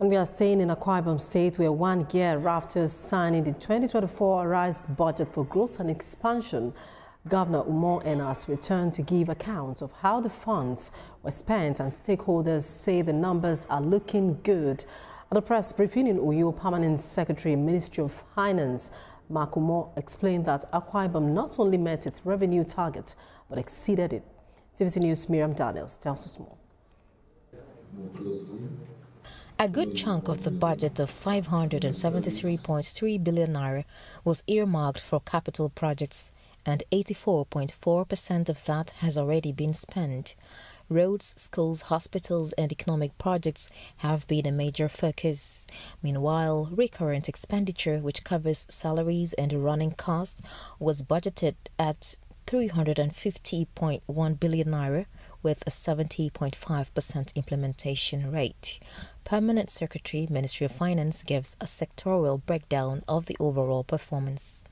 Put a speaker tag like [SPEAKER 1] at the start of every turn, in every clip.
[SPEAKER 1] And we are staying in Akwa Ibom State, where 1 year after signing the 2024 revised budget for growth and expansion, Governor Umo Enas returned to give account of how the funds were spent, and stakeholders say the numbers are looking good. At the press briefing in Uyo, Permanent Secretary, Ministry of Finance, Mark Umo explained that Akwa Ibom not only met its revenue target, but exceeded it. TVC News' Miriam Daniels tells us more.
[SPEAKER 2] A good chunk of the budget of 573.3 billion naira was earmarked for capital projects, and 84.4% of that has already been spent. Roads, schools, hospitals and economic projects have been a major focus. Meanwhile, recurrent expenditure, which covers salaries and running costs, was budgeted at 350.1 billion naira with a 70.5% implementation rate. Permanent Secretary, Ministry of Finance, gives a sectoral breakdown of the overall performance.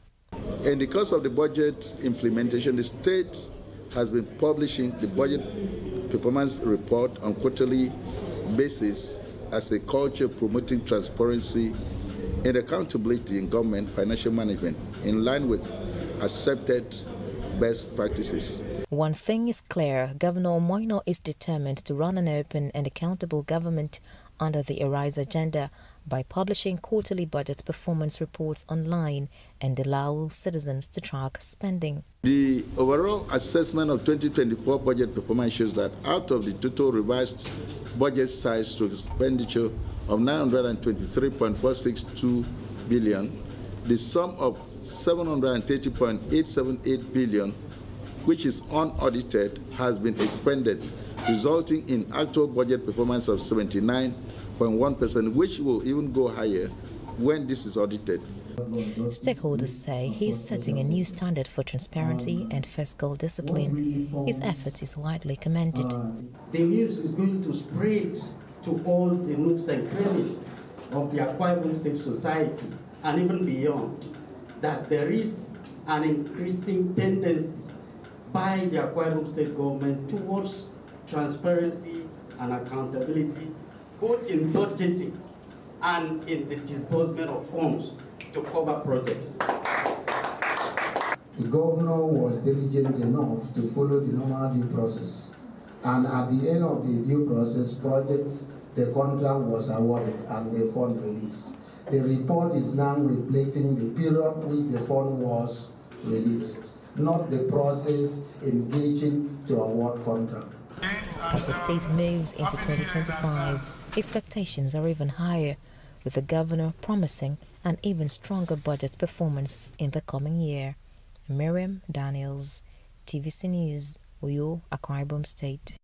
[SPEAKER 3] In the course of the budget implementation, the state has been publishing the budget performance report on quarterly basis as a culture promoting transparency and accountability in government financial management in line with accepted best practices.
[SPEAKER 2] One thing is clear, Governor Moino is determined to run an open and accountable government under the Arise agenda by publishing quarterly budget performance reports online and allow citizens to track spending.
[SPEAKER 3] The overall assessment of 2024 budget performance shows that out of the total revised budget size to expenditure of 923.462 billion, the sum of 730.878 billion, which is unaudited, has been expended, resulting in actual budget performance of 79.1%, which will even go higher when this is audited.
[SPEAKER 2] Stakeholders say he is setting a new standard for transparency and fiscal discipline. His effort is widely commended.
[SPEAKER 4] The news is going to spread to all the nooks and crannies of the Akwa Ibom State society and even beyond, that there is an increasing tendency by the Akwa Ibom State Government towards transparency and accountability, both in budgeting and in the disbursement of funds to cover projects.
[SPEAKER 5] The governor was diligent enough to follow the normal due process, and at the end of the due process, projects, the contract was awarded and the fund released. The report is now reflecting the period which the fund was released, not the process engaging to award contract.
[SPEAKER 2] As the state moves into 2025, expectations are even higher, with the governor promising an even stronger budget performance in the coming year. Miriam Daniels, TVC News, Uyo, Akwa Ibom State.